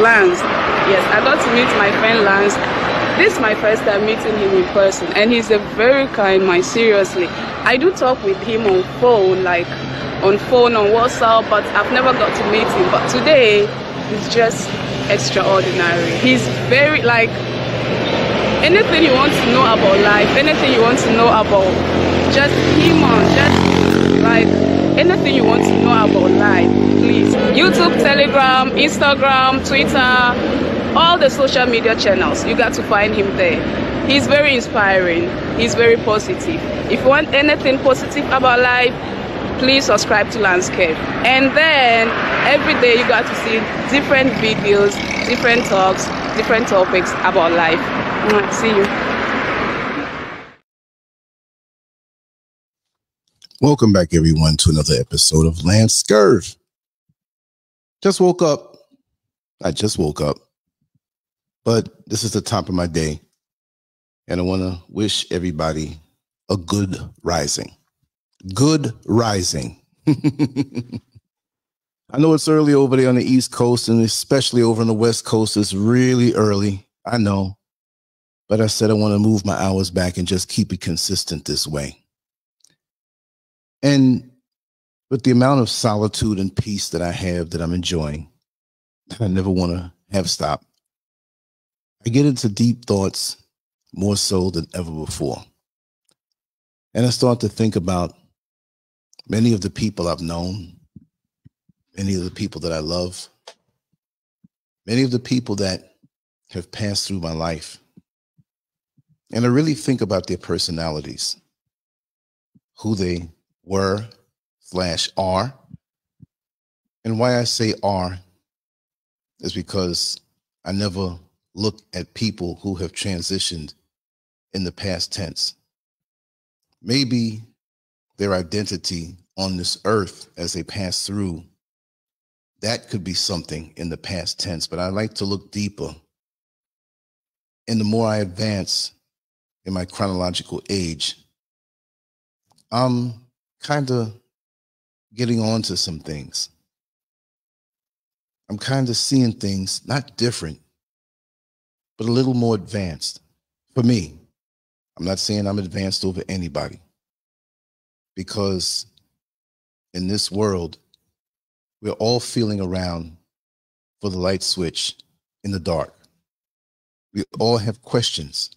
Lance. Yes, I got to meet my friend Lance. This is my first time meeting him in person, and he's a very kind man, seriously. I do talk with him on phone, on WhatsApp, but I've never got to meet him. But today, he's just extraordinary. He's very, anything you want to know about life, anything you want to know about just him, anything you want to know about life, please. YouTube, Telegram, Instagram, Twitter, all the social media channels, you got to find him there. He's very inspiring. He's very positive. If you want anything positive about life, please subscribe to LanceScurv. And then every day you got to see different videos, different talks, different topics about life. See you. Welcome back, everyone, to another episode of LanceScurv. Just woke up. I just woke up. But this is the top of my day, and I want to wish everybody a good rising. Good rising. I know it's early over there on the East Coast, and especially over on the West Coast, it's really early. I know. But I said I want to move my hours back and just keep it consistent this way. And with the amount of solitude and peace that I have that I'm enjoying, I never want to have stopped. I get into deep thoughts more so than ever before. And I start to think about many of the people I've known, many of the people that I love, many of the people that have passed through my life. And I really think about their personalities, who they were/are. And why I say are is because I never look at people who have transitioned in the past tense. Maybe their identity on this earth as they pass through, that could be something in the past tense, but I like to look deeper. And the more I advance in my chronological age, I'm kind of getting on to some things. I'm kind of seeing things, not different, but a little more advanced for me. I'm not saying I'm advanced over anybody, because in this world, we're all feeling around for the light switch in the dark. We all have questions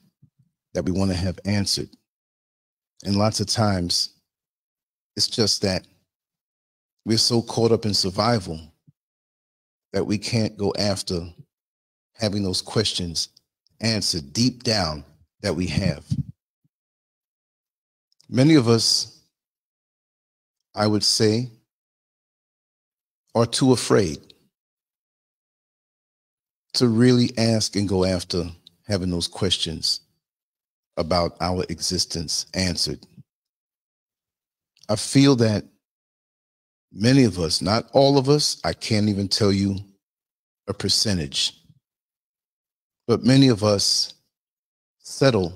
that we want to have answered. And lots of times, it's just that we're so caught up in survival that we can't go after having those questions answered deep down that we have. Many of us, I would say, are too afraid to really ask and go after having those questions about our existence answered. I feel that many of us, not all of us, I can't even tell you a percentage, but many of us settle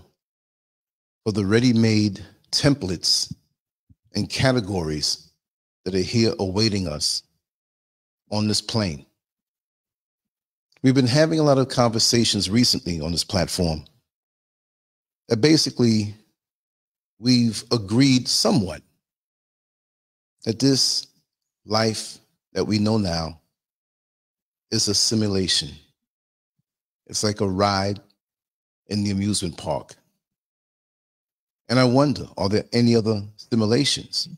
for the ready-made templates and categories that are here awaiting us on this plane. We've been having a lot of conversations recently on this platform that basically we've agreed somewhat that this life that we know now is a simulation. It's like a ride in the amusement park. And I wonder, are there any other simulations?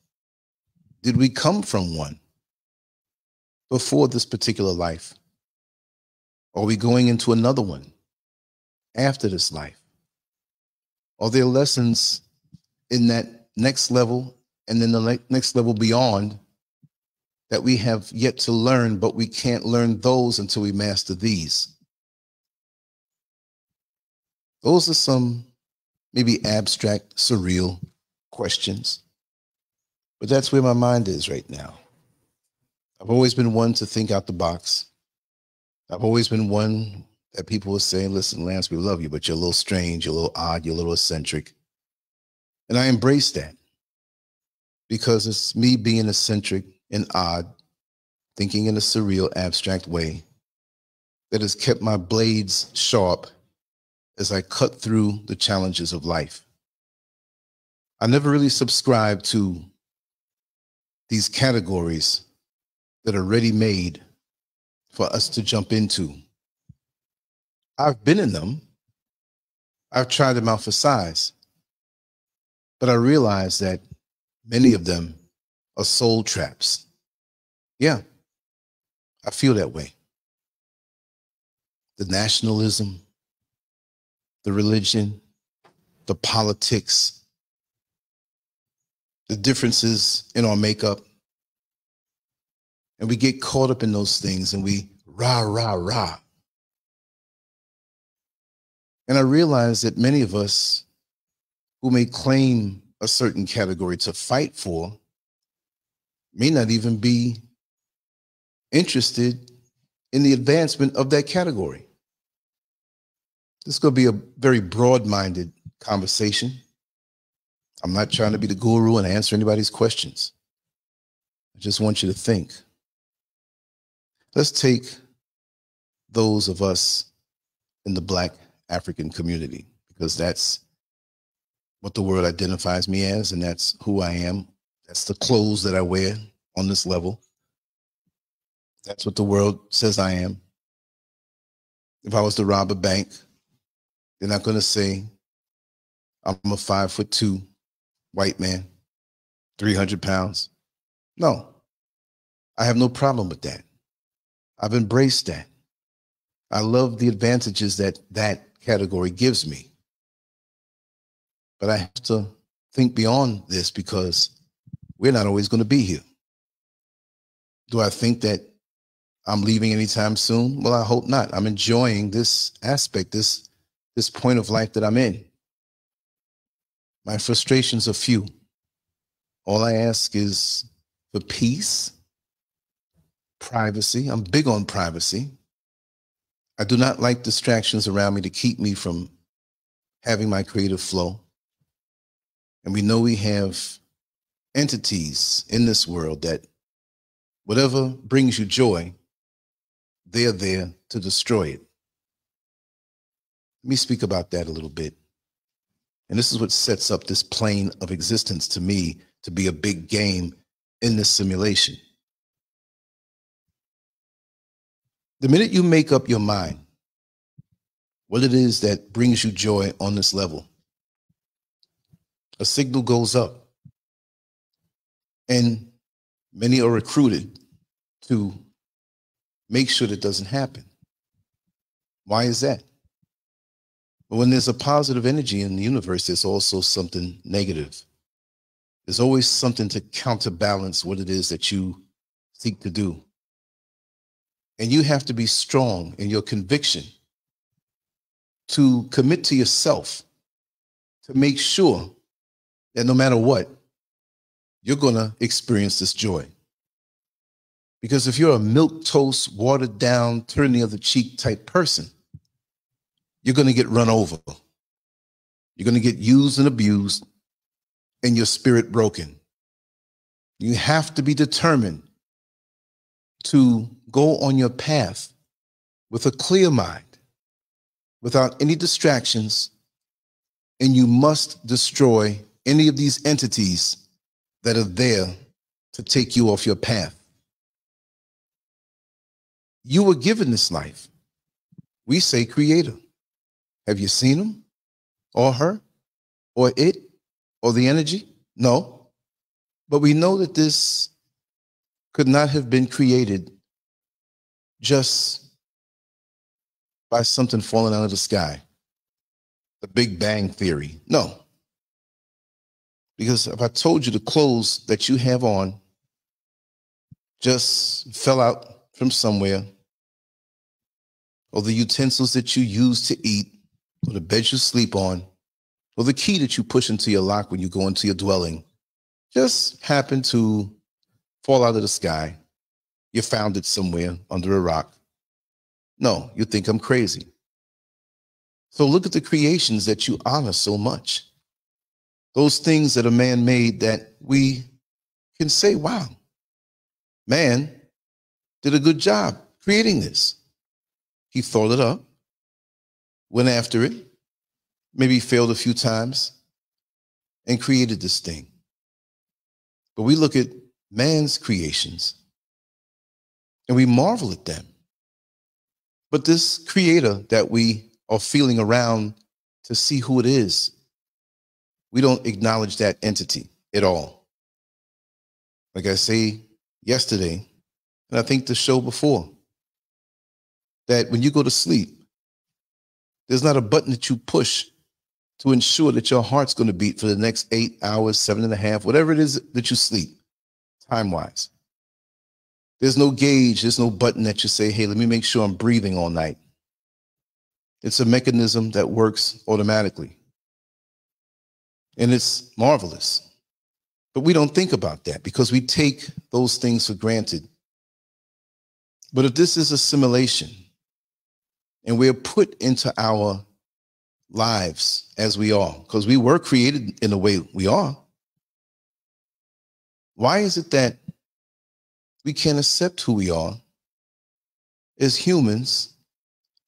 Did we come from one before this particular life? Are we going into another one after this life? Are there lessons in that next level and then the next level beyond that we have yet to learn, but we can't learn those until we master these? Those are some maybe abstract, surreal questions, but that's where my mind is right now. I've always been one to think out the box. I've always been one that people will say, listen, Lance, we love you, but you're a little strange, you're a little odd, you're a little eccentric. And I embrace that because it's me being eccentric and odd, thinking in a surreal, abstract way that has kept my blades sharp as I cut through the challenges of life. I never really subscribed to these categories that are ready-made for us to jump into. I've been in them. I've tried them out for size. But I realize that many of them are soul traps. Yeah, I feel that way. The nationalism, the religion, the politics, the differences in our makeup. And we get caught up in those things and we rah, rah, rah. And I realize that many of us who may claim a certain category to fight for may not even be interested in the advancement of that category. This is going to be a very broad-minded conversation. I'm not trying to be the guru and answer anybody's questions. I just want you to think. Let's take those of us in the Black African community, because that's what the world identifies me as, and that's who I am. That's the clothes that I wear on this level. That's what the world says I am. If I was to rob a bank, they're not going to say I'm a 5'2" white man, 300 pounds. No, I have no problem with that. I've embraced that. I love the advantages that that category gives me. But I have to think beyond this because we're not always going to be here. Do I think that I'm leaving anytime soon? Well, I hope not. I'm enjoying this aspect, this point of life that I'm in. My frustrations are few. All I ask is for peace, privacy. I'm big on privacy. I do not like distractions around me to keep me from having my creative flow. And we know we have entities in this world that whatever brings you joy, they're there to destroy it. Let me speak about that a little bit. And this is what sets up this plane of existence to me to be a big game in this simulation. The minute you make up your mind what it is that brings you joy on this level, a signal goes up, and many are recruited to make sure that doesn't happen. Why is that? But when there's a positive energy in the universe, there's also something negative. There's always something to counterbalance what it is that you seek to do. And you have to be strong in your conviction to commit to yourself to make sure that no matter what, you're going to experience this joy. Because if you're a milquetoast, watered down, turn the other cheek type person, you're going to get run over. You're going to get used and abused and your spirit broken. You have to be determined to go on your path with a clear mind, without any distractions, and you must destroy any of these entities that are there to take you off your path. You were given this life. We say creator. Have you seen him or her or it or the energy? No. But we know that this could not have been created just by something falling out of the sky. The Big Bang Theory. No. Because if I told you the clothes that you have on just fell out from somewhere, or the utensils that you use to eat, or the bed you sleep on, or the key that you push into your lock when you go into your dwelling, just happened to fall out of the sky. You found it somewhere under a rock. No, you think I'm crazy. So look at the creations that you honor so much. Those things that are man-made that we can say, wow, man did a good job creating this. He thought it up, went after it, maybe failed a few times, and created this thing. But we look at man's creations and we marvel at them. But this creator that we are feeling around to see who it is, we don't acknowledge that entity at all. Like I say yesterday, and I think the show before, that when you go to sleep, there's not a button that you push to ensure that your heart's going to beat for the next 8 hours, 7.5, whatever it is that you sleep, time-wise. There's no gauge, there's no button that you say, hey, let me make sure I'm breathing all night. It's a mechanism that works automatically. And it's marvelous. But we don't think about that because we take those things for granted. But if this is a simulation and we're put into our lives as we are, because we were created in the way we are, why is it that we can't accept who we are as humans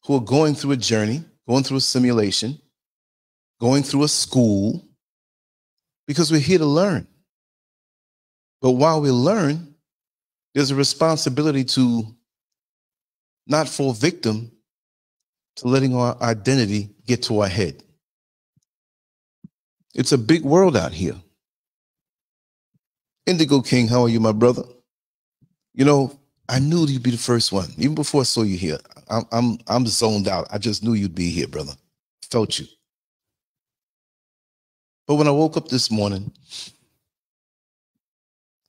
who are going through a journey, going through a simulation, going through a school, because we're here to learn. But while we learn, there's a responsibility to not fall victim to letting our identity get to our head. It's a big world out here. Indigo King, how are you, my brother? You know, I knew you'd be the first one. Even before I saw you here, I'm zoned out. I just knew you'd be here, brother. Felt you. But when I woke up this morning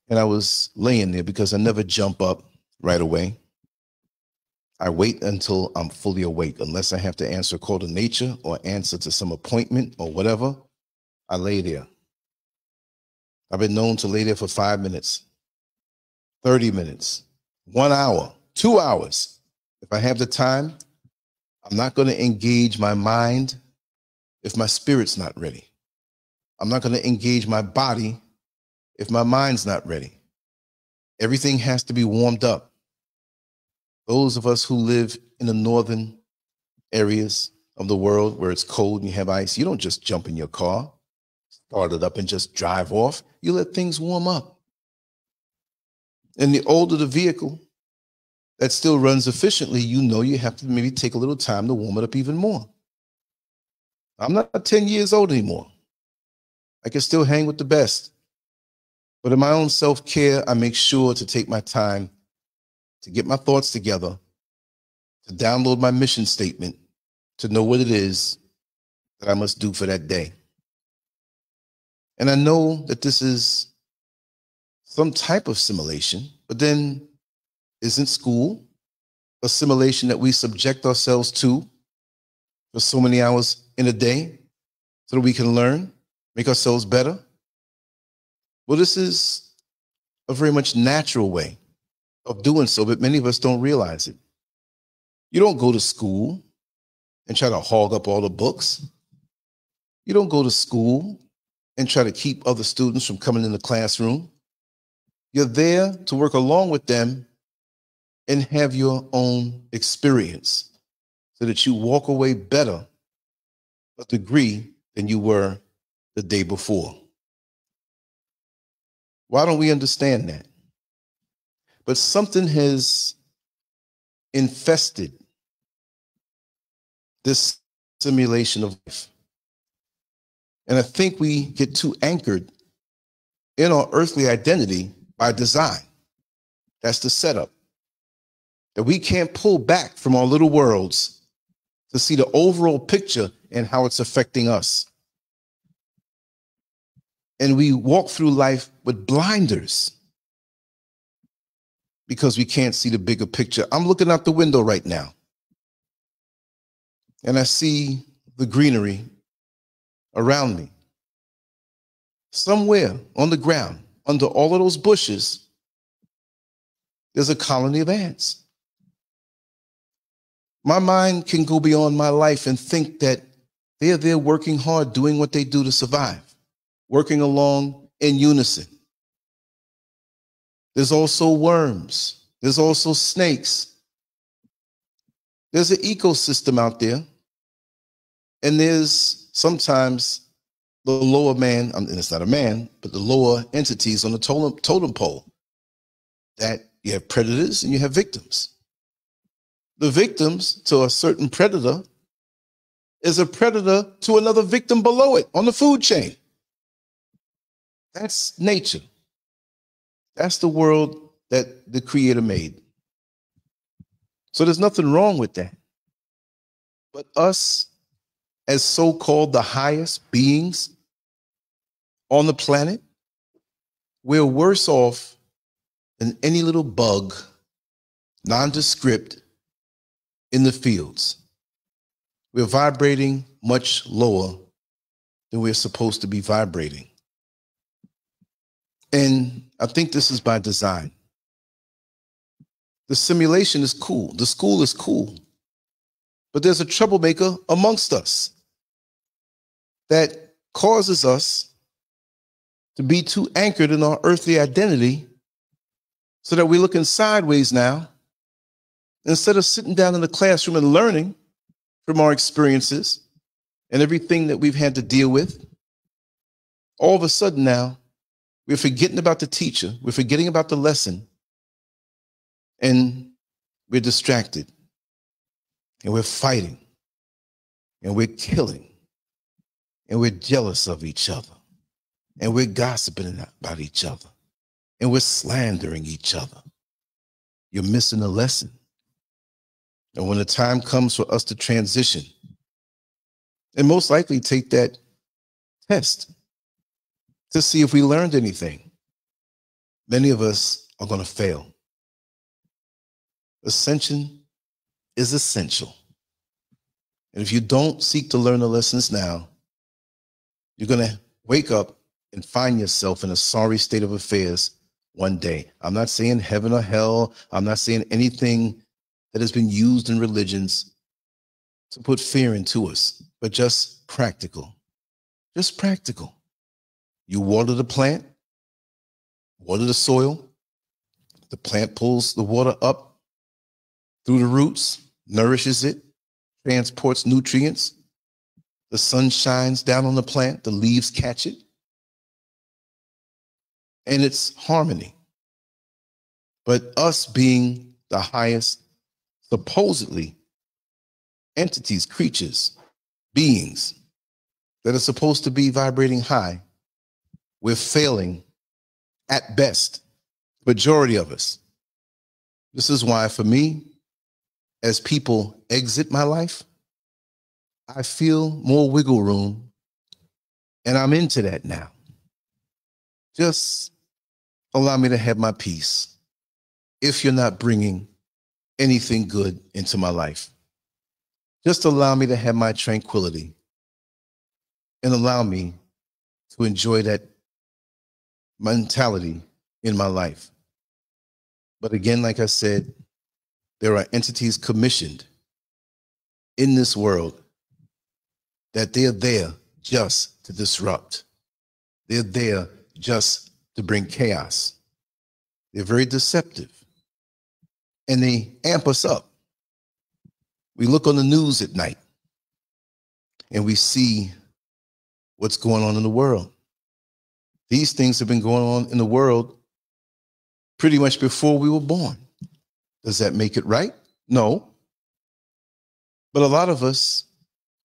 and I was laying there, because I never jump up right away, I wait until I'm fully awake, unless I have to answer a call to nature or answer to some appointment or whatever. I lay there. I've been known to lay there for 5 minutes, 30 minutes, 1 hour, 2 hours. If I have the time, I'm not going to engage my mind if my spirit's not ready. I'm not going to engage my body if my mind's not ready. Everything has to be warmed up. Those of us who live in the northern areas of the world where it's cold and you have ice, you don't just jump in your car, start it up and just drive off. You let things warm up. And the older the vehicle that still runs efficiently, you know you have to maybe take a little time to warm it up even more. I'm not 10 years old anymore. I can still hang with the best. But in my own self-care, I make sure to take my time to get my thoughts together, to download my mission statement, to know what it is that I must do for that day. And I know that this is some type of simulation, but then isn't school a simulation that we subject ourselves to for so many hours in a day so that we can learn, make ourselves better? Well, this is a very much natural way of doing so, but many of us don't realize it. You don't go to school and try to hog up all the books. You don't go to school and try to keep other students from coming in the classroom. You're there to work along with them and have your own experience so that you walk away better a degree than you were the day before. Why don't we understand that? But something has infested this simulation of life. And I think we get too anchored in our earthly identity by design. That's the setup. That we can't pull back from our little worlds to see the overall picture and how it's affecting us. And we walk through life with blinders because we can't see the bigger picture. I'm looking out the window right now, and I see the greenery around me. Somewhere on the ground, under all of those bushes, there's a colony of ants. My mind can go beyond my life and think that they're there working hard, doing what they do to survive, working along in unison. There's also worms. There's also snakes. There's an ecosystem out there, and there's sometimes the lower man, and it's not a man, but the lower entities on the totem pole, that you have predators and you have victims. The victims to a certain predator is a predator to another victim below it on the food chain. That's nature. That's the world that the Creator made. So there's nothing wrong with that. But us, as so-called the highest beings on the planet, we're worse off than any little bug, nondescript, in the fields. We're vibrating much lower than we're supposed to be vibrating. And I think this is by design. The simulation is cool. The school is cool. But there's a troublemaker amongst us that causes us to be too anchored in our earthly identity so that we're looking sideways now instead of sitting down in the classroom and learning from our experiences and everything that we've had to deal with. All of a sudden now, we're forgetting about the teacher. We're forgetting about the lesson. And we're distracted. And we're fighting. And we're killing. And we're jealous of each other. And we're gossiping about each other. And we're slandering each other. You're missing a lesson. And when the time comes for us to transition, and most likely take that test to see if we learned anything, many of us are going to fail. Ascension is essential. And if you don't seek to learn the lessons now, you're going to wake up and find yourself in a sorry state of affairs one day. I'm not saying heaven or hell. I'm not saying anything that has been used in religions to put fear into us, but just practical. Just practical. You water the plant, water the soil. The plant pulls the water up through the roots, nourishes it, transports nutrients. The sun shines down on the plant, the leaves catch it. And it's harmony. But us being the highest, supposedly, entities, creatures, beings that are supposed to be vibrating high, we're failing at best, majority of us. This is why, for me, as people exit my life, I feel more wiggle room, and I'm into that now. Just allow me to have my peace if you're not bringing anything good into my life. Just allow me to have my tranquility and allow me to enjoy that mentality in my life. But again, like I said, there are entities commissioned in this world that they're there just to disrupt. They're there just to bring chaos. They're very deceptive. And they amp us up. We look on the news at night and we see what's going on in the world. These things have been going on in the world pretty much before we were born. Does that make it right? No. But a lot of us,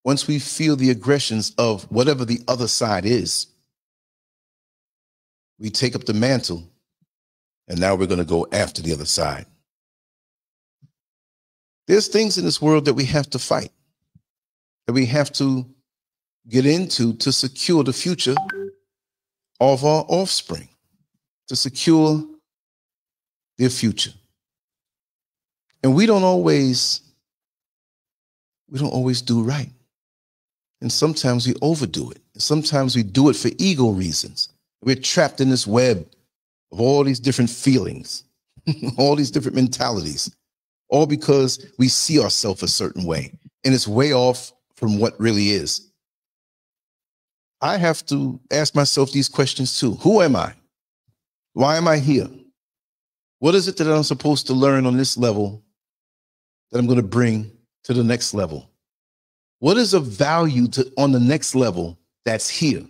once we feel the aggressions of whatever the other side is, we take up the mantle and now we're going to go after the other side. There's things in this world that we have to fight, that we have to get into to secure the future of our offspring, to secure their future. And we don't always do right. And sometimes we overdo it. And sometimes we do it for ego reasons. We're trapped in this web of all these different feelings, all these different mentalities, all because we see ourselves a certain way. And it's way off from what really is. I have to ask myself these questions too. Who am I? Why am I here? What is it that I'm supposed to learn on this level that I'm going to bring to the next level? What is of value on the next level that's here?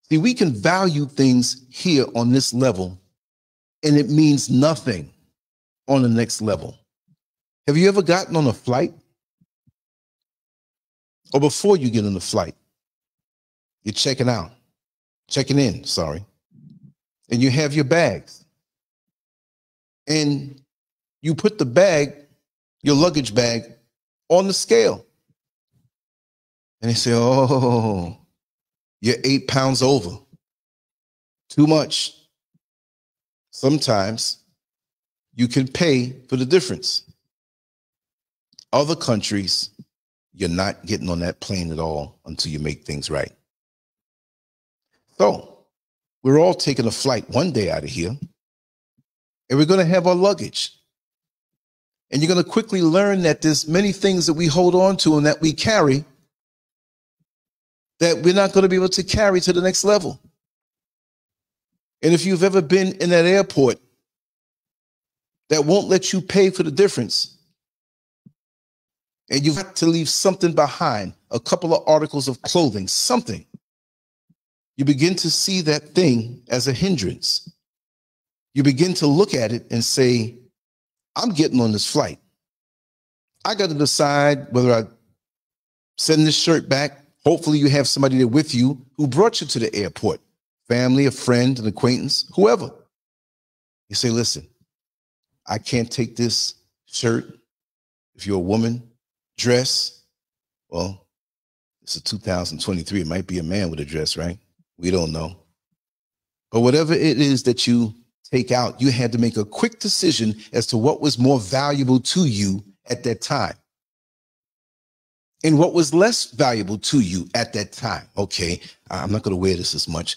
See, we can value things here on this level, and it means nothing on the next level. Have you ever gotten on a flight? Or before you get on the flight, you're checking in, and you have your bags. And you put the bag, your luggage bag, on the scale. And they say, oh, you're 8 pounds over. Too much. Sometimes you can pay for the difference. Other countries, you're not getting on that plane at all until you make things right. So we're all taking a flight one day out of here, and we're going to have our luggage. And you're going to quickly learn that there's many things that we hold on to and that we carry that we're not going to be able to carry to the next level. And if you've ever been in that airport that won't let you pay for the difference, and you've got to leave something behind, a couple of articles of clothing, something, you begin to see that thing as a hindrance. You begin to look at it and say, I'm getting on this flight. I got to decide whether I send this shirt back. Hopefully you have somebody there with you who brought you to the airport, family, a friend, an acquaintance, whoever. You say, listen, I can't take this shirt. If you're a woman, dress. Well, it's a 2023. It might be a man with a dress, right? We don't know. But whatever it is that you take out, you had to make a quick decision as to what was more valuable to you at that time and what was less valuable to you at that time. Okay, I'm not going to wear this as much.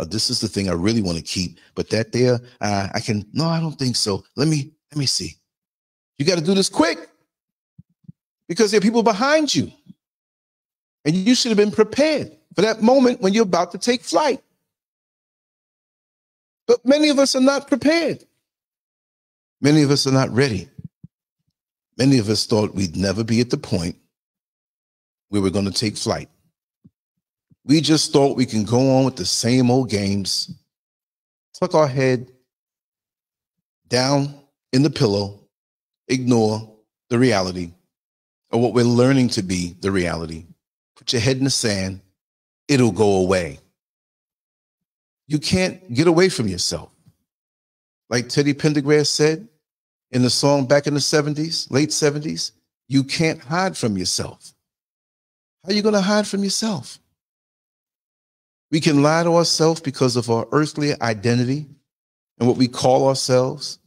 This is the thing I really want to keep, but that there, no, I don't think so. Let me see. You got to do this quick because there are people behind you, and you should have been prepared for that moment when you're about to take flight. But many of us are not prepared. Many of us are not ready. Many of us thought we'd never be at the point where we're going to take flight. We just thought we can go on with the same old games, tuck our head down in the pillow, ignore the reality of what we're learning to be the reality. Put your head in the sand, it'll go away. You can't get away from yourself. Like Teddy Pendergrass said in the song back in the 70s, late 70s, you can't hide from yourself. How are you going to hide from yourself? We can lie to ourselves because of our earthly identity and what we call ourselves,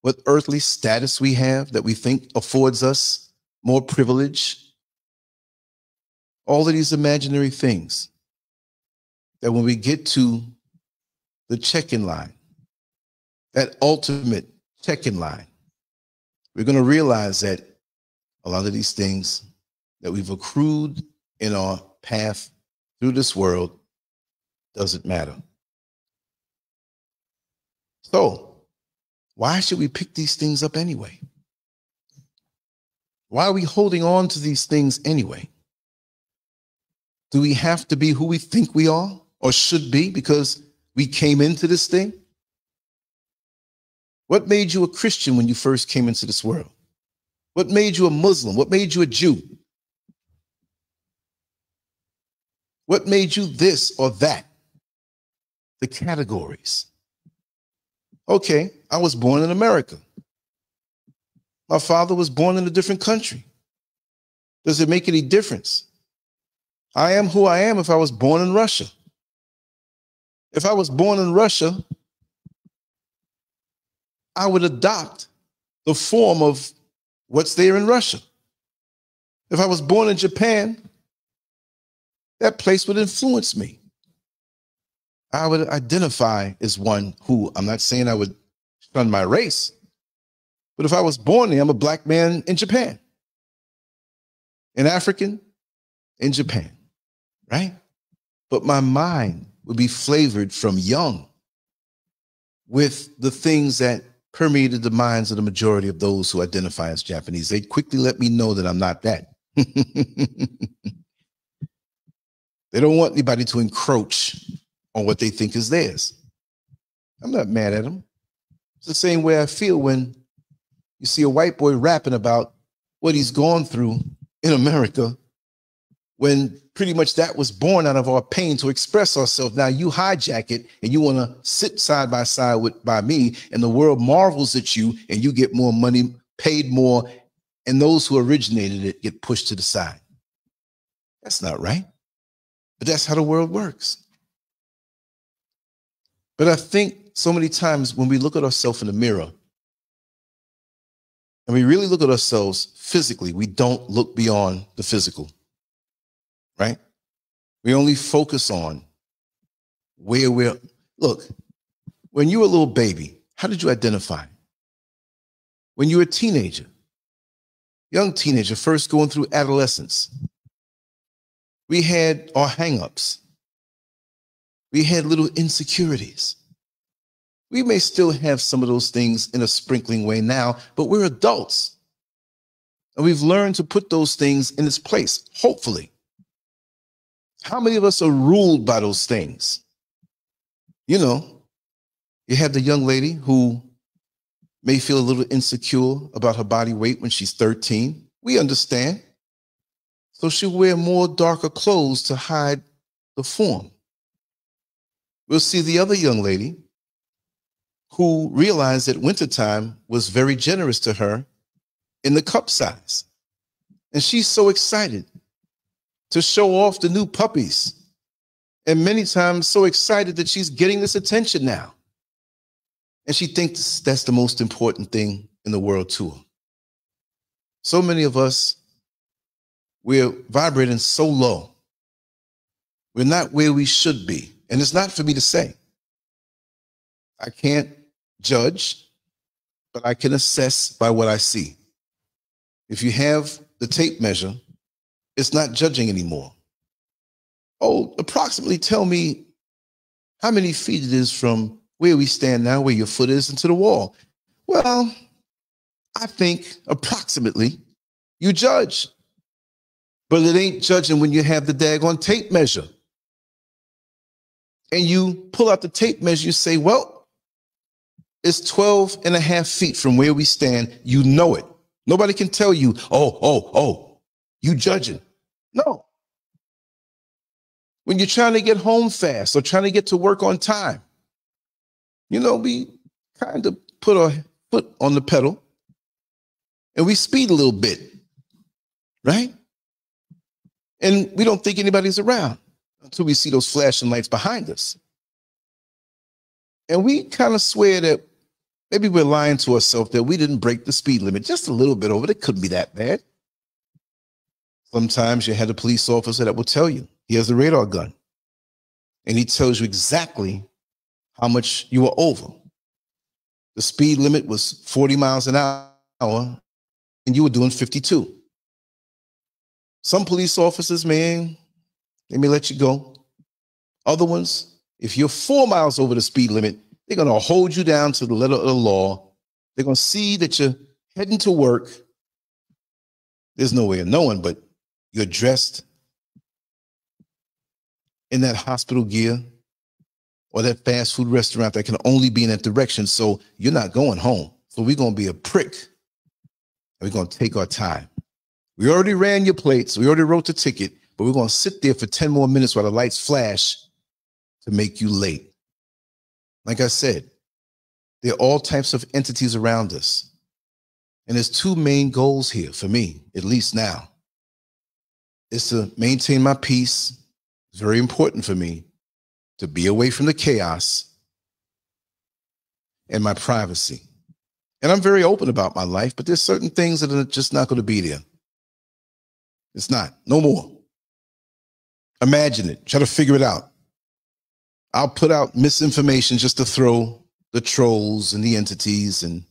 what earthly status we have that we think affords us more privilege. All of these imaginary things that when we get to the check-in line, that ultimate check-in line, we're going to realize that a lot of these things that we've accrued in our path through this world doesn't matter. So, why should we pick these things up anyway? Why are we holding on to these things anyway? Do we have to be who we think we are or should be because we came into this thing? What made you a Christian when you first came into this world? What made you a Muslim? What made you a Jew? What made you this or that? The categories. Okay, I was born in America. My father was born in a different country. Does it make any difference? I am who I am if I was born in Russia. If I was born in Russia, I would adopt the form of what's there in Russia. If I was born in Japan, that place would influence me. I would identify as one who, I'm not saying I would shun my race, but if I was born there, I'm a black man in Japan, an African in Japan, right? But my mind would be flavored from young with the things that permeated the minds of the majority of those who identify as Japanese. They quickly let me know that I'm not that. They don't want anybody to encroach on what they think is theirs. I'm not mad at them. It's the same way I feel when you see a white boy rapping about what he's gone through in America, when pretty much that was born out of our pain to express ourselves. Now you hijack it and you want to sit side by side by me, and the world marvels at you and you get more money, paid more, and those who originated it get pushed to the side. That's not right. But that's how the world works. But I think so many times when we look at ourselves in the mirror and we really look at ourselves physically, we don't look beyond the physical, right? We only focus on where we're, look, when you were a little baby, how did you identify? When you were a teenager, young teenager, first going through adolescence, we had our hang-ups. We had little insecurities. We may still have some of those things in a sprinkling way now, but we're adults. And we've learned to put those things in its place, hopefully. How many of us are ruled by those things? You know, you have the young lady who may feel a little insecure about her body weight when she's 13. We understand. So she'll wear more darker clothes to hide the form. We'll see the other young lady who realized that wintertime was very generous to her in the cup size. And she's so excited to show off the new puppies. And many times so excited that she's getting this attention now. And she thinks that's the most important thing in the world to her. So many of us, we're vibrating so low. We're not where we should be. And it's not for me to say. I can't judge, but I can assess by what I see. If you have the tape measure, it's not judging anymore. Oh, approximately tell me how many feet it is from where we stand now, where your foot is, into the wall. Well, I think approximately you judge. But it ain't judging when you have the daggone tape measure. And you pull out the tape measure, you say, well, it's 12.5 feet from where we stand. You know it. Nobody can tell you, oh, you judging. No. When you're trying to get home fast or trying to get to work on time, you know, we kind of put our foot on the pedal and we speed a little bit, right? And we don't think anybody's around until we see those flashing lights behind us. And we kind of swear that maybe we're lying to ourselves that we didn't break the speed limit just a little bit over. It couldn't be that bad. Sometimes you had a police officer that will tell you he has a radar gun. And he tells you exactly how much you were over. The speed limit was 40 miles an hour and you were doing 52. Some police officers, man, they may let you go. Other ones, if you're 4 miles over the speed limit, they're going to hold you down to the letter of the law. They're going to see that you're heading to work. There's no way of knowing, but you're dressed in that hospital gear or that fast food restaurant that can only be in that direction. So you're not going home. So we're going to be a prick. And we're going to take our time. We already ran your plates. We already wrote the ticket, but we're going to sit there for 10 more minutes while the lights flash to make you late. Like I said, there are all types of entities around us. And there's two main goals here for me, at least now. It's to maintain my peace. It's very important for me to be away from the chaos and my privacy. And I'm very open about my life, but there's certain things that are just not going to be there. It's not. No more. Imagine it. Try to figure it out. I'll put out misinformation just to throw the trolls and the entities, and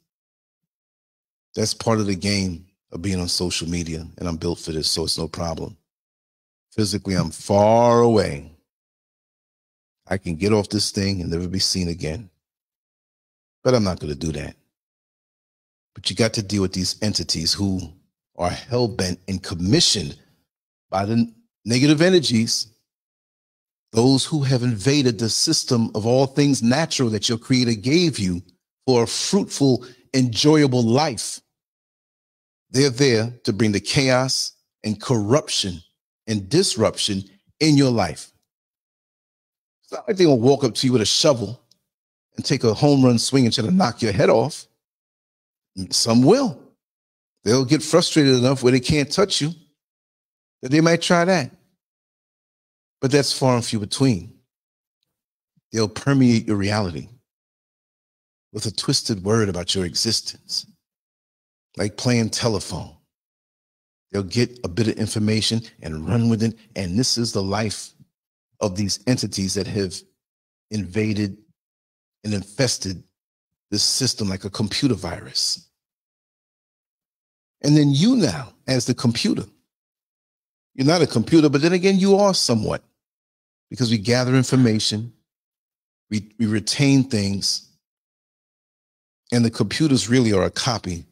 that's part of the game of being on social media, and I'm built for this, so it's no problem. Physically, I'm far away. I can get off this thing and never be seen again. But I'm not going to do that. But you got to deal with these entities who are hell-bent and commissioned by the negative energies, those who have invaded the system of all things natural that your Creator gave you for a fruitful, enjoyable life. They're there to bring the chaos and corruption and disruption in your life. It's not like they're going to walk up to you with a shovel and take a home run swing and try to knock your head off. Some will. They'll get frustrated enough where they can't touch you that they might try that. But that's far and few between. They'll permeate your reality with a twisted word about your existence, like playing telephone. They'll get a bit of information and run with it. And this is the life of these entities that have invaded and infested this system like a computer virus. And then you now, as the computer, you're not a computer, but then again, you are somewhat, because we gather information, we retain things, and the computers really are a copy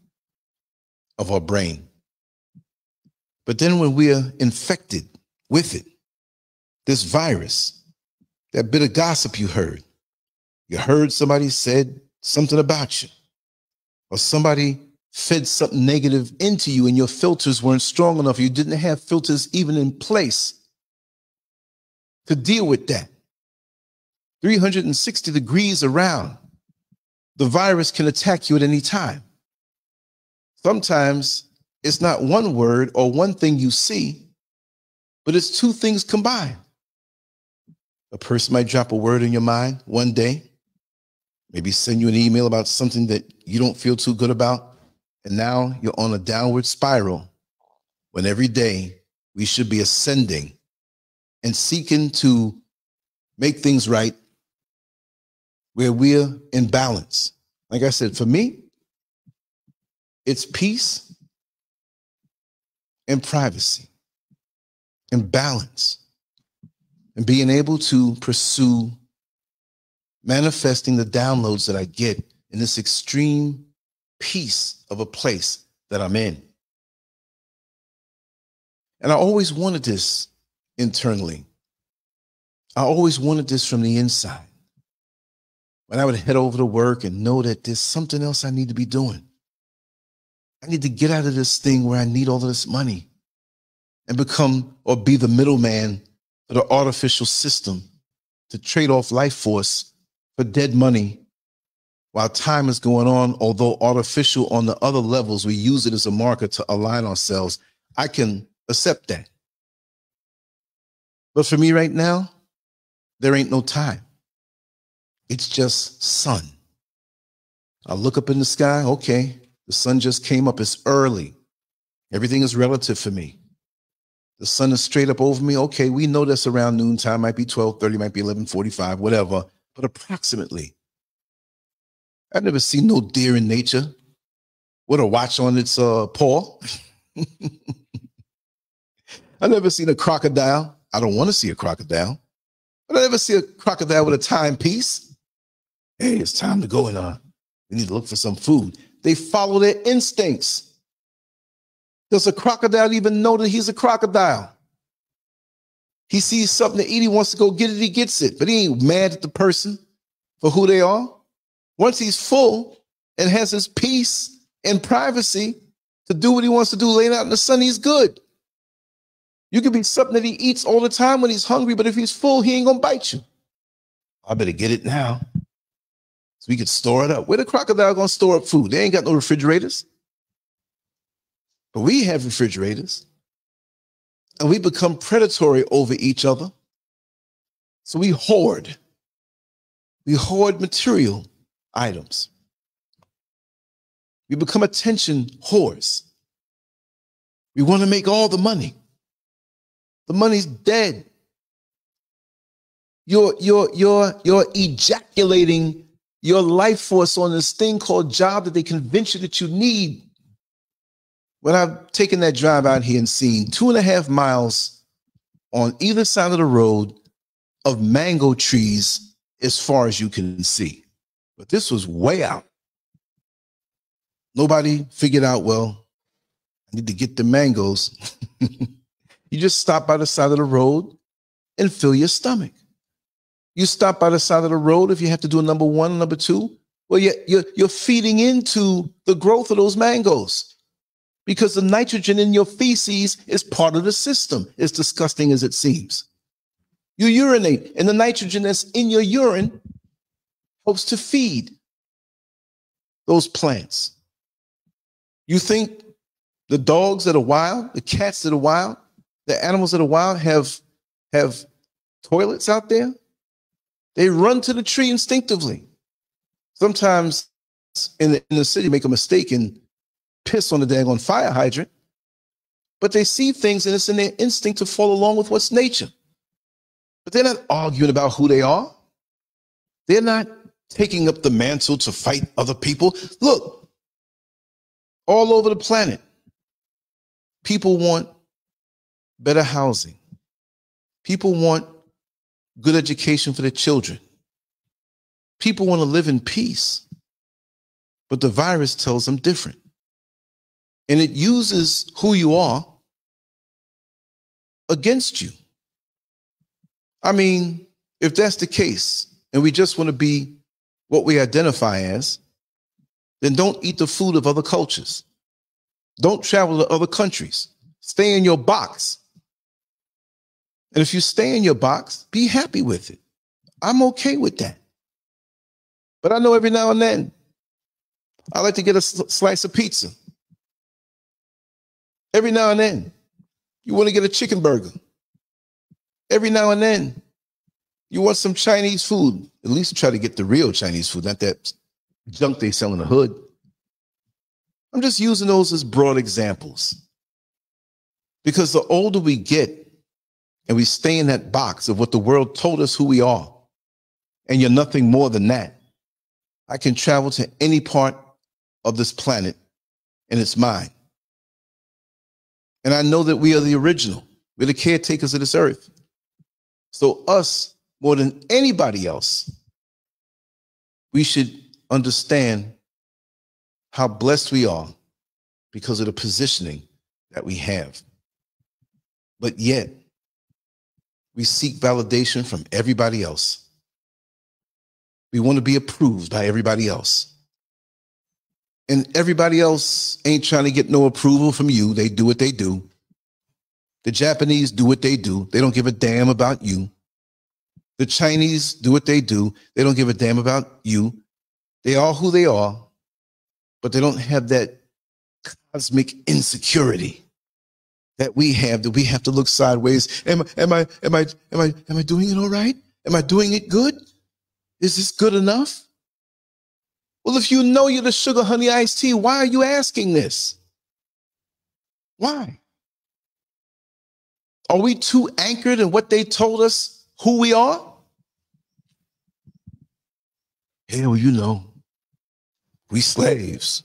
of our brain. But then when we are infected with it, this virus, that bit of gossip you heard somebody said something about you, or somebody fed something negative into you and your filters weren't strong enough, you didn't have filters even in place to deal with that. 360 degrees around, the virus can attack you at any time. Sometimes it's not one word or one thing you see, but it's two things combined. A person might drop a word in your mind one day, maybe send you an email about something that you don't feel too good about, and now you're on a downward spiral when every day we should be ascending and seeking to make things right where we're in balance. Like I said, for me, it's peace and privacy and balance and being able to pursue manifesting the downloads that I get in this extreme peace of a place that I'm in. And I always wanted this internally. I always wanted this from the inside. When I would head over to work and know that there's something else I need to be doing. I need to get out of this thing where I need all of this money and become or be the middleman for the artificial system to trade off life force for dead money while time is going on. Although artificial on the other levels, we use it as a marker to align ourselves. I can accept that. But for me right now, there ain't no time. It's just sun. I look up in the sky. Okay, the sun just came up. It's early. Everything is relative for me. The sun is straight up over me. Okay, we know that's around noontime. Might be 12:30, might be 11:45, whatever. But approximately. I've never seen no deer in nature with a watch on its paw. I've never seen a crocodile. I don't want to see a crocodile. But I never see a crocodile with a timepiece. Hey, it's time to go and we need to look for some food. They follow their instincts. Does a crocodile even know that he's a crocodile? He sees something to eat, he wants to go get it, he gets it. But he ain't mad at the person for who they are. Once he's full and has his peace and privacy to do what he wants to do, laying out in the sun, he's good. You could be something that he eats all the time when he's hungry, but if he's full, he ain't gonna bite you. I better get it now so we can store it up. Where the crocodile gonna store up food? They ain't got no refrigerators. But we have refrigerators, and we become predatory over each other. So we hoard. We hoard material items. We become attention whores. We want to make all the money. The money's dead. You're ejaculating your life force on this thing called job that they convince you that you need. When I've taken that drive out here and seen 2.5 miles on either side of the road of mango trees as far as you can see. But this was way out. Nobody figured out, well, I need to get the mangoes. You just stop by the side of the road and fill your stomach. You stop by the side of the road if you have to do a number one, number two. Well, you're feeding into the growth of those mangoes because the nitrogen in your feces is part of the system, as disgusting as it seems. You urinate, and the nitrogen that's in your urine helps to feed those plants. You think the dogs that are wild, the cats that are wild, the animals that are wild have toilets out there? They run to the tree instinctively. Sometimes in the city, make a mistake and piss on the daggone fire hydrant, but they see things and it's in their instinct to follow along with what's nature. But they're not arguing about who they are. They're not taking up the mantle to fight other people. Look, all over the planet, people want better housing. People want good education for their children. People want to live in peace, but the virus tells them different. And it uses who you are against you. I mean, if that's the case, and we just want to be what we identify as, then don't eat the food of other cultures. Don't travel to other countries. Stay in your box. And if you stay in your box, be happy with it. I'm okay with that. But I know every now and then, I like to get a slice of pizza. Every now and then, you want to get a chicken burger. Every now and then, you want some Chinese food. At least try to get the real Chinese food, not that junk they sell in the hood. I'm just using those as broad examples. Because the older we get and we stay in that box of what the world told us who we are, and you're nothing more than that, I can travel to any part of this planet and it's mine. And I know that we are the original. We're the caretakers of this earth. So us, more than anybody else, we should understand how blessed we are because of the positioning that we have. But yet, we seek validation from everybody else. We want to be approved by everybody else. And everybody else ain't trying to get no approval from you. They do what they do. The Japanese do what they do. They don't give a damn about you. The Chinese do what they do. They don't give a damn about you. They are who they are, but they don't have that cosmic insecurity that we have to look sideways. Am I doing it all right? Am I doing it good? Is this good enough? Well, if you know you're the sugar honey iced tea, why are you asking this? Why? Are we too anchored in what they told us who we are? Hell, you know, we slaves.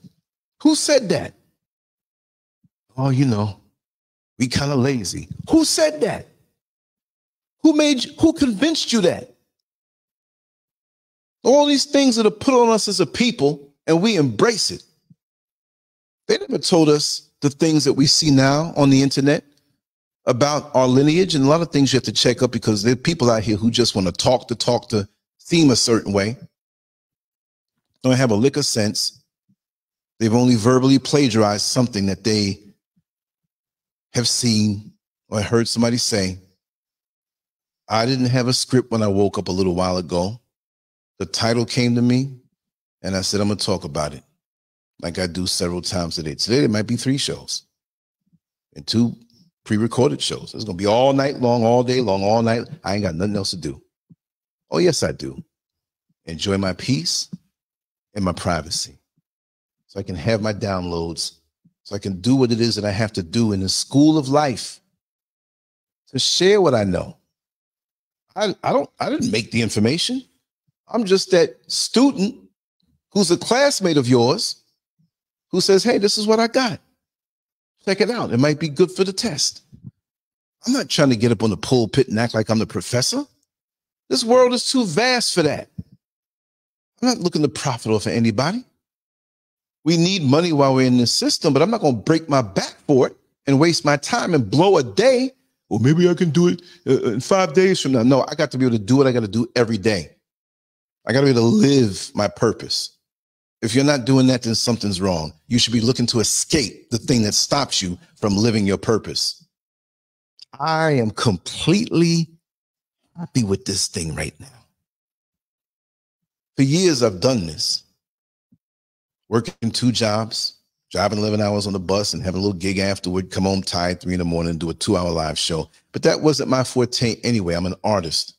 Who said that? Oh, you know, we kind of lazy. Who said that? Who convinced you that? All these things that are put on us as a people, and we embrace it. They never told us the things that we see now on the internet about our lineage, and a lot of things you have to check up because there are people out here who just want to talk to seem a certain way. Don't have a lick of sense. They've only verbally plagiarized something that they have seen or heard somebody say. I didn't have a script when I woke up a little while ago. The title came to me, and I said, I'm going to talk about it like I do several times a day. Today, there might be 3 shows and 2 pre-recorded shows. It's going to be all night long, all day long, all night. I ain't got nothing else to do. Oh, yes, I do. Enjoy my peace and my privacy so I can have my downloads, so I can do what it is that I have to do in the school of life to share what I know. I didn't make the information. I'm just that student who's a classmate of yours who says, hey, this is what I got. Check it out. It might be good for the test. I'm not trying to get up on the pulpit and act like I'm the professor. This world is too vast for that. I'm not looking to profit off of anybody. We need money while we're in the system, but I'm not going to break my back for it and waste my time and blow a day. Well, maybe I can do it in 5 days from now. No, I got to be able to do what I got to do every day. I got to be able to live my purpose. If you're not doing that, then something's wrong. You should be looking to escape the thing that stops you from living your purpose. I am completely happy with this thing right now. For years, I've done this. Working 2 jobs, driving 11 hours on the bus and having a little gig afterward, come home tired 3 in the morning and do a 2-hour live show. But that wasn't my forte anyway. I'm an artist.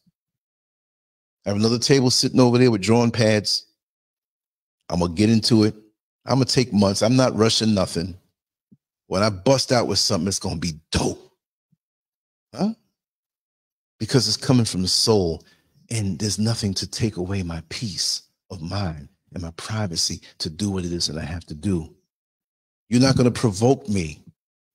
I have another table sitting over there with drawing pads. I'm going to get into it. I'm going to take months. I'm not rushing nothing. When I bust out with something, it's going to be dope. Huh? Because it's coming from the soul, and there's nothing to take away my peace of mind and my privacy to do what it is that I have to do. You're not going to provoke me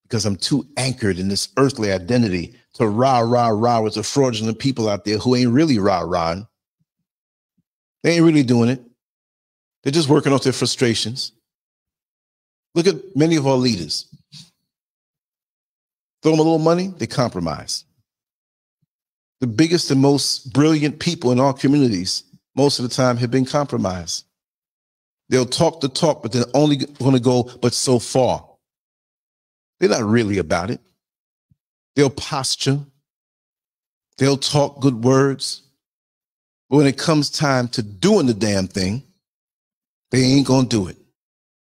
because I'm too anchored in this earthly identity to rah, rah, rah with the fraudulent people out there who ain't really rah-rahing. They ain't really doing it. They're just working off their frustrations. Look at many of our leaders. Throw them a little money, they compromise. The biggest and most brilliant people in our communities, most of the time, have been compromised. They'll talk the talk, but they're only going to go but so far. They're not really about it. They'll posture. They'll talk good words. But when it comes time to doing the damn thing, they ain't going to do it.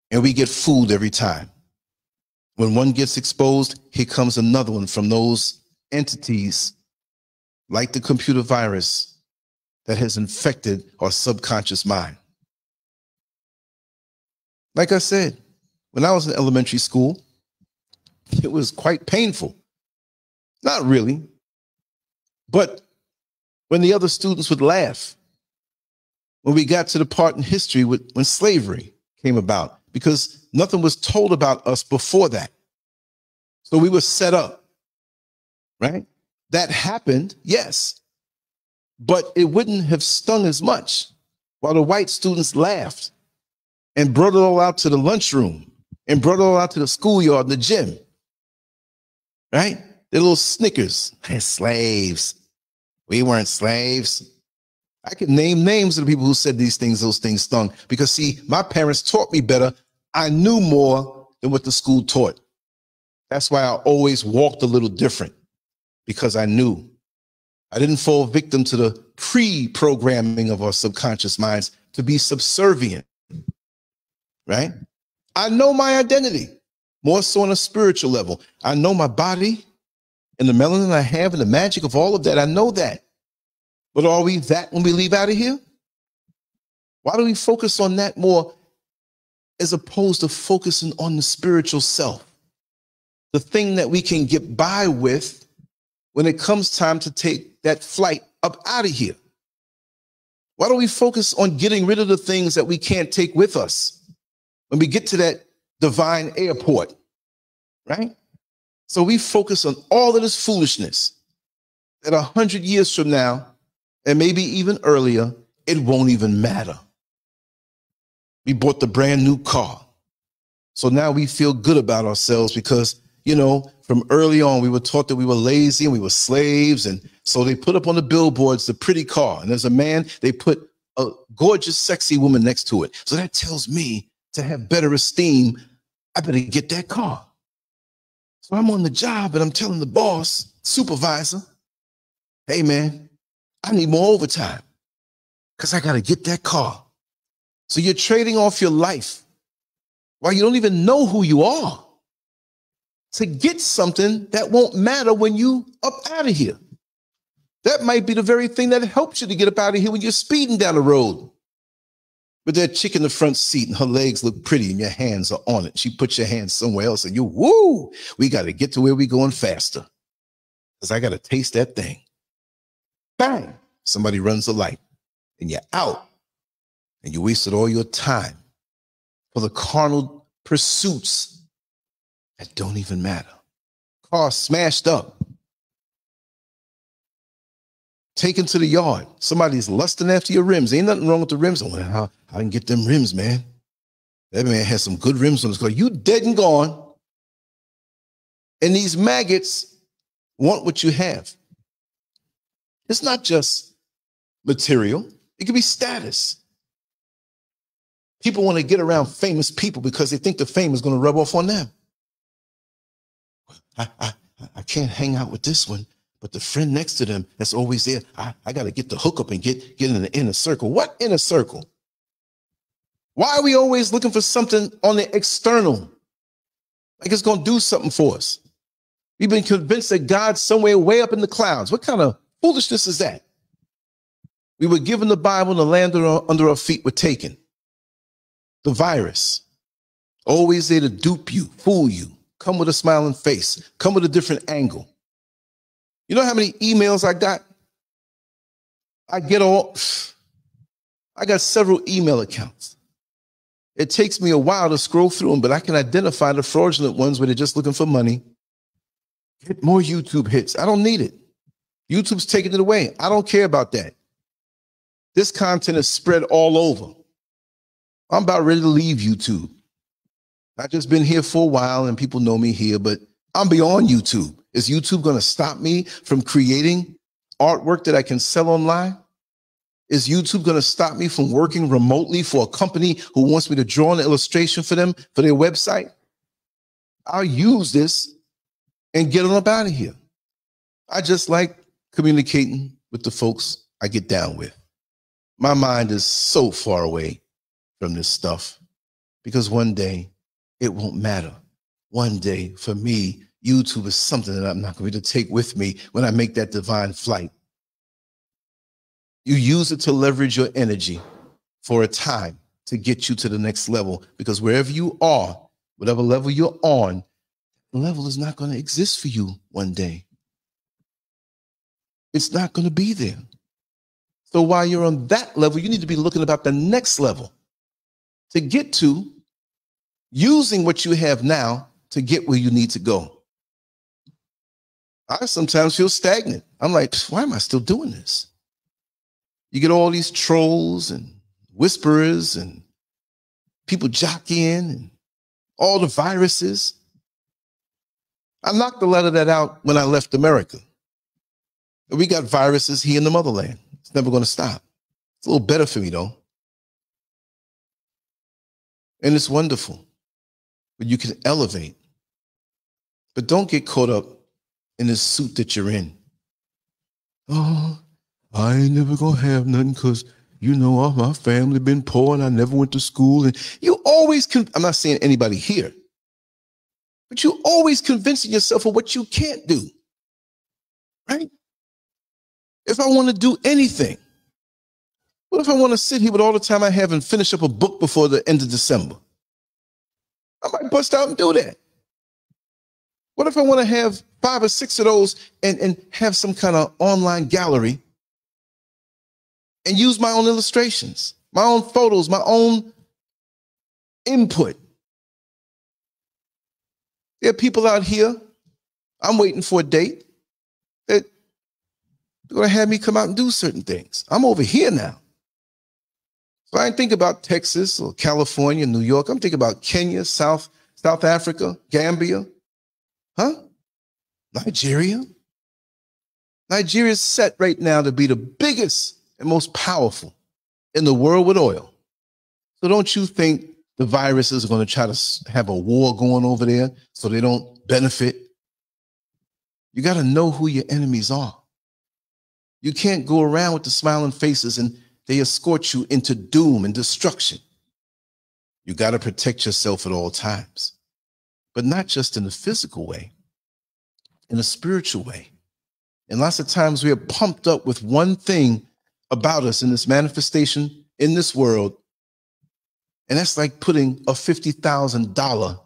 And we get fooled every time. When one gets exposed, here comes another one from those entities like the computer virus that has infected our subconscious mind. Like I said, when I was in elementary school, it was quite painful. Not really, but when the other students would laugh, when we got to the part in history when slavery came about, because nothing was told about us before that. So we were set up, right? That happened, yes, but it wouldn't have stung as much while the white students laughed and brought it all out to the lunchroom and brought it all out to the schoolyard and the gym, right? They're little Snickers. They're slaves. We weren't slaves. I could name names of the people who said these things, those things stung. Because, see, my parents taught me better. I knew more than what the school taught. That's why I always walked a little different, because I knew. I didn't fall victim to the pre-programming of our subconscious minds to be subservient, right? I know my identity, more so on a spiritual level. I know my body and the melanin I have and the magic of all of that. I know that. But are we that when we leave out of here? Why do we focus on that more as opposed to focusing on the spiritual self? The thing that we can get by with when it comes time to take that flight up out of here. Why don't we focus on getting rid of the things that we can't take with us when we get to that divine airport, right? So we focus on all of this foolishness that 100 years from now, and maybe even earlier, it won't even matter. We bought the brand new car. So now we feel good about ourselves because, you know, from early on, we were taught that we were lazy and we were slaves. And so they put up on the billboards the pretty car. And there's a man, they put a gorgeous, sexy woman next to it. So that tells me to have better esteem, I better get that car. So I'm on the job and I'm telling the boss, supervisor, hey, man, I need more overtime because I got to get that car. So you're trading off your life while you don't even know who you are to get something that won't matter when you up out of here. That might be the very thing that helps you to get up out of here when you're speeding down the road with that chick in the front seat and her legs look pretty and your hands are on it. She puts your hands somewhere else and you, woo, we got to get to where we're going faster because I got to taste that thing. Bang, somebody runs the light and you're out and you wasted all your time for the carnal pursuits that don't even matter. Car smashed up. Taken to the yard. Somebody's lusting after your rims. Ain't nothing wrong with the rims. Oh, I can get them rims, man. That man has some good rims on his car. You dead and gone. And these maggots want what you have. It's not just material. It could be status. People want to get around famous people because they think the fame is going to rub off on them. I can't hang out with this one, but the friend next to them that's always there, I got to get the hookup and get in the inner circle. What inner circle? Why are we always looking for something on the external? Like it's going to do something for us. We've been convinced that God's somewhere way up in the clouds. What kind of foolishness is that? We were given the Bible and the land under our feet were taken. The virus, always there to dupe you, fool you, come with a smiling face, come with a different angle. You know how many emails I got? I got several email accounts. It takes me a while to scroll through them, but I can identify the fraudulent ones where they're just looking for money. Get more YouTube hits. I don't need it. YouTube's taking it away. I don't care about that. This content is spread all over. I'm about ready to leave YouTube. I've just been here for a while and people know me here, but I'm beyond YouTube. Is YouTube going to stop me from creating artwork that I can sell online? Is YouTube going to stop me from working remotely for a company who wants me to draw an illustration for them for their website? I'll use this and get on up out of here. I just like communicating with the folks I get down with. My mind is so far away from this stuff because one day it won't matter. One day for me, YouTube is something that I'm not going to take with me when I make that divine flight. You use it to leverage your energy for a time to get you to the next level, because wherever you are, whatever level you're on, the level is not going to exist for you one day. It's not going to be there. So while you're on that level, you need to be looking about the next level to get to, using what you have now to get where you need to go. I sometimes feel stagnant. I'm like, why am I still doing this? You get all these trolls and whisperers and people jockeying and all the viruses. I knocked a lot of that out when I left America. We got viruses here in the motherland. It's never going to stop. It's a little better for me, though. And it's wonderful. But you can elevate. But don't get caught up in this suit that you're in. Oh, I ain't never going to have nothing because, you know, all my family been poor and I never went to school. And you always, I'm not saying anybody here, but you always convincing yourself of what you can't do, right? If I want to do anything, what if I want to sit here with all the time I have and finish up a book before the end of December? I might bust out and do that. What if I want to have 5 or 6 of those and have some kind of online gallery and use my own illustrations, my own photos, my own input? There are people out here, I'm waiting for a date, that they're going to have me come out and do certain things. I'm over here now. So I ain't think about Texas or California, New York. I'm thinking about Kenya, South Africa, Gambia, Nigeria. Nigeria is set right now to be the biggest and most powerful in the world with oil. So don't you think the viruses are going to try to have a war going over there so they don't benefit? You got to know who your enemies are. You can't go around with the smiling faces and they escort you into doom and destruction. You got to protect yourself at all times, but not just in the physical way, in a spiritual way. And lots of times we are pumped up with one thing about us in this manifestation in this world. And that's like putting a $50,000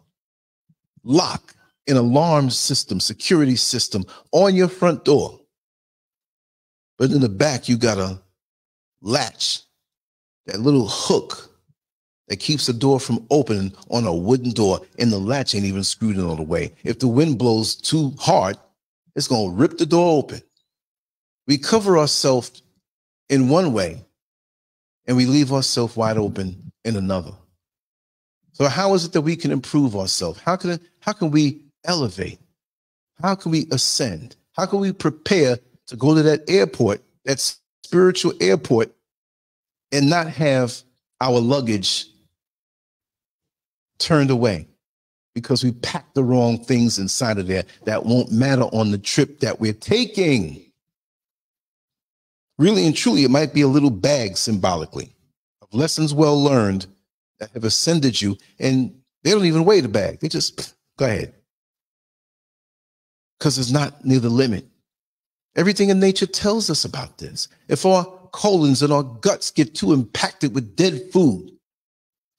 lock, an alarm system, security system on your front door. But in the back, you got a latch, that little hook that keeps the door from opening on a wooden door, and the latch ain't even screwed in all the way. If the wind blows too hard, it's going to rip the door open. We cover ourselves in one way, and we leave ourselves wide open in another. So how is it that we can improve ourselves? How can we elevate? How can we ascend? How can we prepare to go to that airport, that spiritual airport, and not have our luggage turned away because we packed the wrong things inside of there that won't matter on the trip that we're taking? Really and truly, it might be a little bag symbolically of lessons well learned that have ascended you, and they don't even weigh the bag. They just, go ahead. Because it's not near the limit. Everything in nature tells us about this. If our colons and our guts get too impacted with dead food,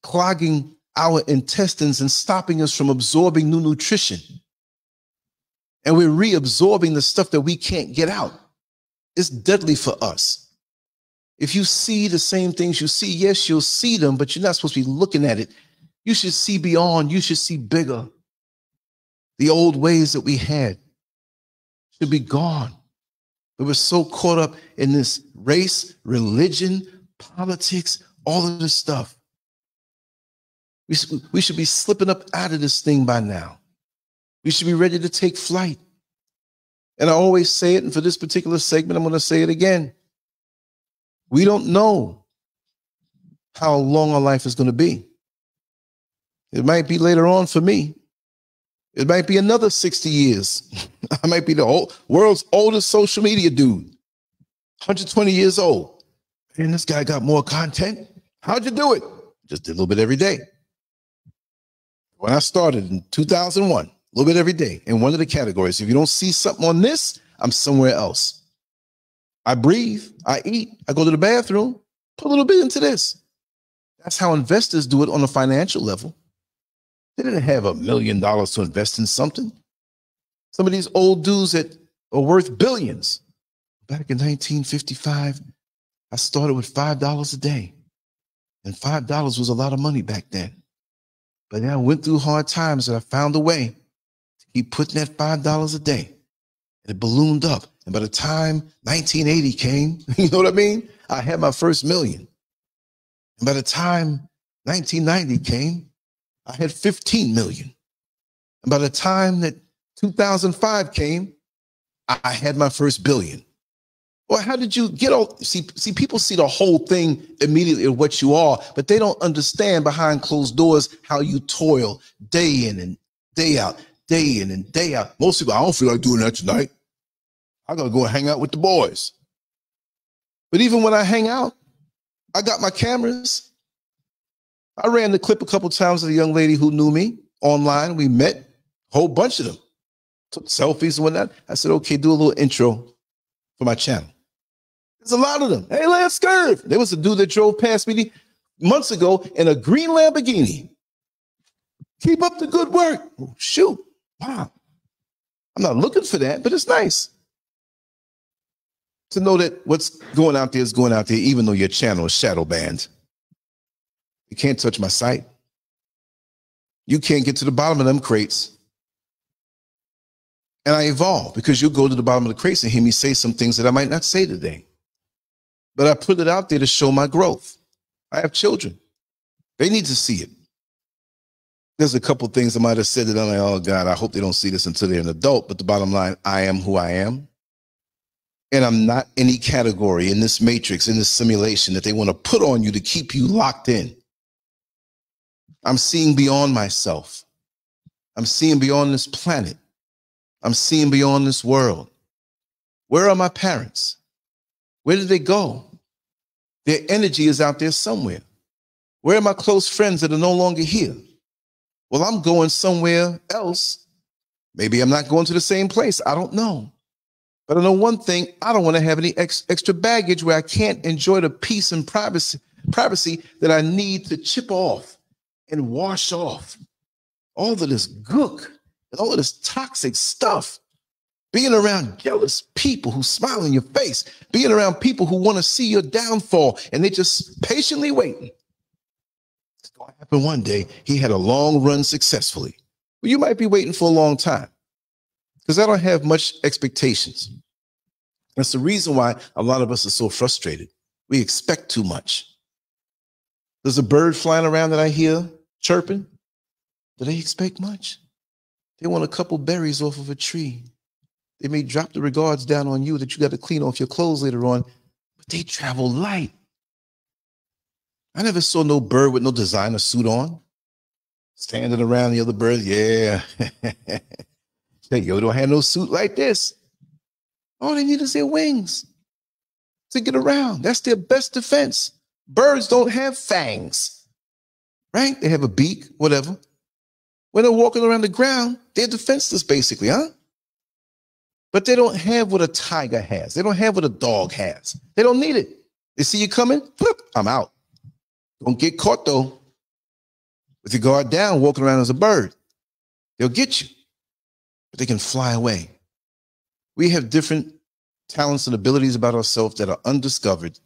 clogging our intestines and stopping us from absorbing new nutrition, and we're reabsorbing the stuff that we can't get out, it's deadly for us. If you see the same things you see, yes, you'll see them, but you're not supposed to be looking at it. You should see beyond. You should see bigger. The old ways that we had should be gone. We were so caught up in this race, religion, politics, all of this stuff. We should be slipping up out of this thing by now. We should be ready to take flight. And I always say it, and for this particular segment, I'm going to say it again. We don't know how long our life is going to be. It might be later on for me. It might be another 60 years. I might be the world's oldest social media dude, 120 years old. And this guy got more content. How'd you do it? Just did a little bit every day. When I started in 2001, a little bit every day in one of the categories. If you don't see something on this, I'm somewhere else. I breathe, I eat, I go to the bathroom, put a little bit into this. That's how investors do it on a financial level. They didn't have $1 million to invest in something. Some of these old dudes that are worth billions. Back in 1955, I started with $5 a day. And $5 was a lot of money back then. But then I went through hard times and I found a way to keep putting that $5 a day. And it ballooned up. And by the time 1980 came, you know what I mean? I had my first million. And by the time 1990 came, I had 15 million. And by the time that 2005 came, I had my first billion. Well, how did you get all? See, people see the whole thing immediately of what you are, but they don't understand behind closed doors how you toil day in and day out, day in and day out. Most people, I don't feel like doing that tonight. I gotta go hang out with the boys. But even when I hang out, I got my cameras. I ran the clip a couple times of a young lady who knew me online. We met, a whole bunch of them. Took selfies and whatnot. I said, okay, do a little intro for my channel. There's a lot of them. Hey, LanceScurv. There was a dude that drove past me months ago in a green Lamborghini. Keep up the good work. Oh, shoot. Wow. I'm not looking for that, but it's nice to know that what's going out there is going out there, even though your channel is shadow banned. You can't touch my site. You can't get to the bottom of them crates. And I evolve because you'll go to the bottom of the crates and hear me say some things that I might not say today. But I put it out there to show my growth. I have children. They need to see it. There's a couple things I might have said that I'm like, oh God, I hope they don't see this until they're an adult. But the bottom line, I am who I am. And I'm not any category in this matrix, in this simulation that they want to put on you to keep you locked in. I'm seeing beyond myself. I'm seeing beyond this planet. I'm seeing beyond this world. Where are my parents? Where did they go? Their energy is out there somewhere. Where are my close friends that are no longer here? Well, I'm going somewhere else. Maybe I'm not going to the same place. I don't know. But I know one thing, I don't want to have any extra baggage where I can't enjoy the peace and privacy that I need to chip off and wash off all of this gook and all of this toxic stuff. Being around jealous people who smile in your face, being around people who want to see your downfall and they're just patiently waiting. It's going to happen one day. He had a long run successfully. Well, you might be waiting for a long time because I don't have much expectations. That's the reason why a lot of us are so frustrated. We expect too much. There's a bird flying around that I hear chirping. Do they expect much? They want a couple berries off of a tree. They may drop the regards down on you that you got to clean off your clothes later on, but they travel light. I never saw no bird with no designer suit on, standing around the other birds. Yeah. Hey, yo, don't have no suit like this. All they need is their wings to get around. That's their best defense. Birds don't have fangs, right? They have a beak, whatever. When they're walking around the ground, they're defenseless basically, huh? But they don't have what a tiger has. They don't have what a dog has. They don't need it. They see you coming, flip, I'm out. Don't get caught though. With your guard down, walking around as a bird. They'll get you, but they can fly away. We have different talents and abilities about ourselves that are undiscovered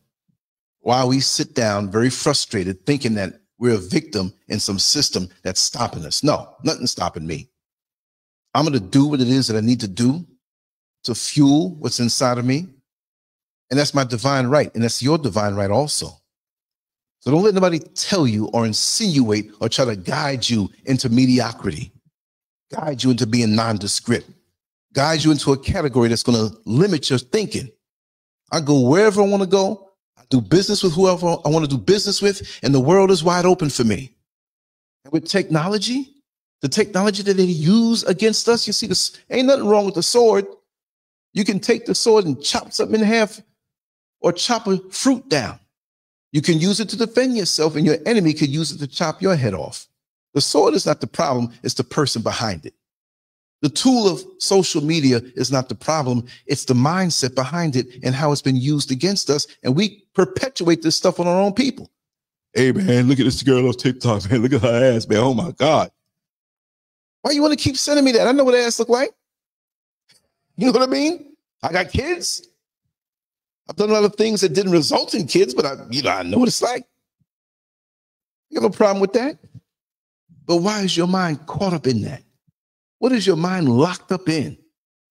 while we sit down very frustrated thinking that we're a victim in some system that's stopping us. No, nothing's stopping me. I'm going to do what it is that I need to do to fuel what's inside of me. And that's my divine right. And that's your divine right also. So don't let nobody tell you or insinuate or try to guide you into mediocrity, guide you into being nondescript, guide you into a category that's going to limit your thinking. I go wherever I want to go. I do business with whoever I want to do business with, and the world is wide open for me. And with technology, the technology that they use against us, you see, this ain't nothing wrong with the sword. You can take the sword and chop something in half or chop a fruit down. You can use it to defend yourself, and your enemy could use it to chop your head off. The sword is not the problem, it's the person behind it. The tool of social media is not the problem, it's the mindset behind it and how it's been used against us, and we perpetuate this stuff on our own people. Hey, man, look at this girl on TikTok, man. Look at her ass, man. Oh, my God. Why you want to keep sending me that? I know what ass look like. You know what I mean? I got kids. I've done a lot of things that didn't result in kids, but I know what it's like. You have no problem with that. But why is your mind caught up in that? What is your mind locked up in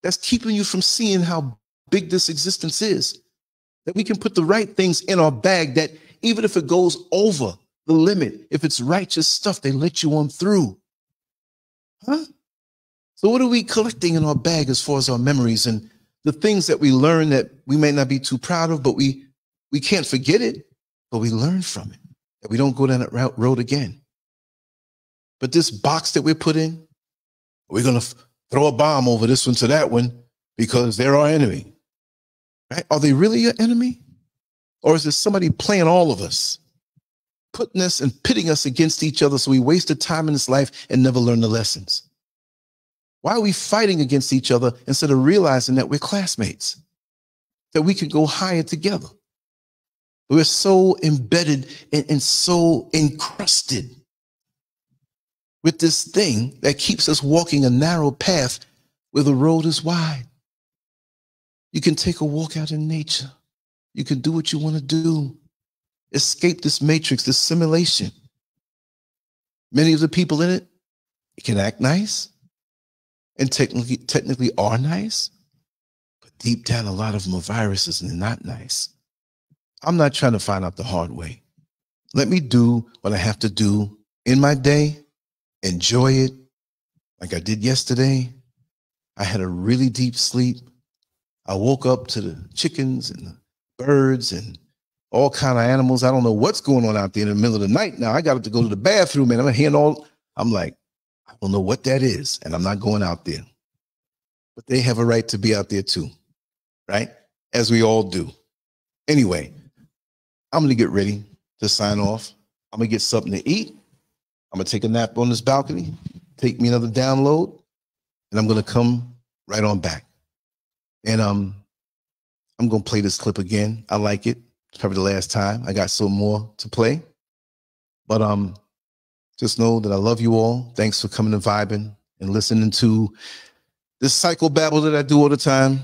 that's keeping you from seeing how big this existence is? That we can put the right things in our bag that even if it goes over the limit, if it's righteous stuff, they let you on through. Huh? So what are we collecting in our bag as far as our memories and the things that we learn that we may not be too proud of, but we can't forget it, but we learn from it, that we don't go down that road again. But this box that we're put in, we're going to throw a bomb over this one to that one because they're our enemy. Right? Are they really your enemy? Or is there somebody playing all of us, putting us and pitting us against each other so we wasted time in this life and never learn the lessons? Why are we fighting against each other instead of realizing that we're classmates, that we can go higher together? We're so embedded and so encrusted with this thing that keeps us walking a narrow path where the road is wide. You can take a walk out in nature. You can do what you want to do. Escape this matrix, this simulation. Many of the people in it can act nice and technically are nice, but deep down, a lot of them are viruses and they're not nice. I'm not trying to find out the hard way. Let me do what I have to do in my day, enjoy it like I did yesterday. I had a really deep sleep. I woke up to the chickens and the birds and all kind of animals. I don't know what's going on out there in the middle of the night. Now I got to go to the bathroom and I'm hearing I'm like, I don't know what that is, and I'm not going out there. But they have a right to be out there too, right? As we all do. Anyway, I'm going to get ready to sign off. I'm going to get something to eat. I'm going to take a nap on this balcony, take me another download, and I'm going to come right on back. And I'm going to play this clip again. I like it. It's probably the last time. I got some more to play. But just know that I love you all. Thanks for coming and vibing and listening to this psychobabble that I do all the time.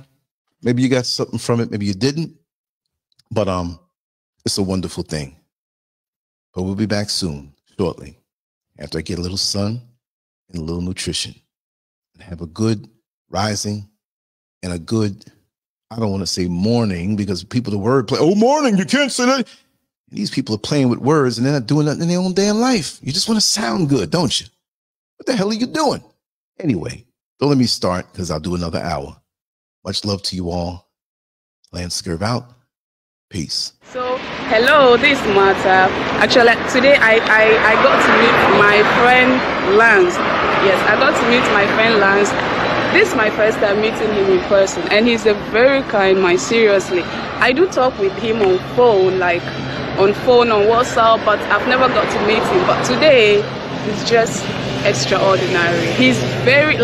Maybe you got something from it. Maybe you didn't. But it's a wonderful thing. But we'll be back soon, shortly, after I get a little sun and a little nutrition. And have a good rising and a good, I don't want to say morning because people, the word play, oh, morning, you can't say that. And these people are playing with words and they're not doing nothing in their own damn life. You just want to sound good, don't you? What the hell are you doing? Anyway, don't let me start because I'll do another hour. Much love to you all. LanceScurv out. Peace. So, hello, this is Martha. Actually, today I got to meet my friend Lance. Yes, I got to meet my friend Lance. This is my first time meeting him in person, and he's a very kind man, seriously. I do talk with him on phone, on WhatsApp, but I've never got to meet him. But today, he's just extraordinary. He's very,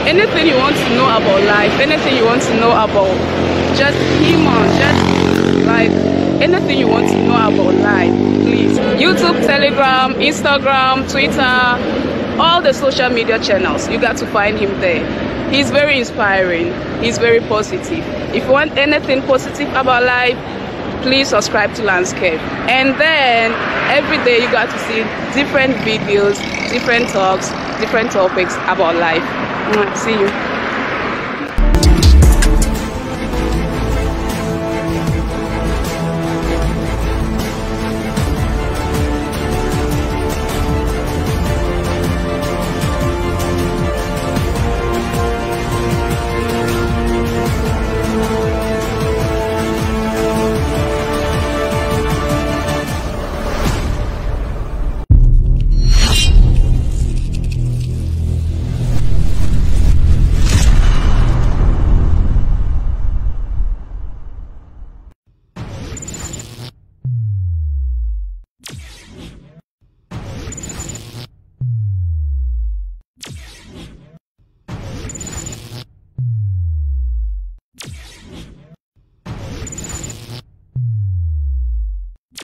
anything you want to know about life, anything you want to know about just human, anything you want to know about life, please. YouTube, Telegram, Instagram, Twitter, all the social media channels, you got to find him there. He's very inspiring. He's very positive. If you want anything positive about life, please subscribe to LanceScurv. And then every day you got to see different videos, different talks, different topics about life. See you.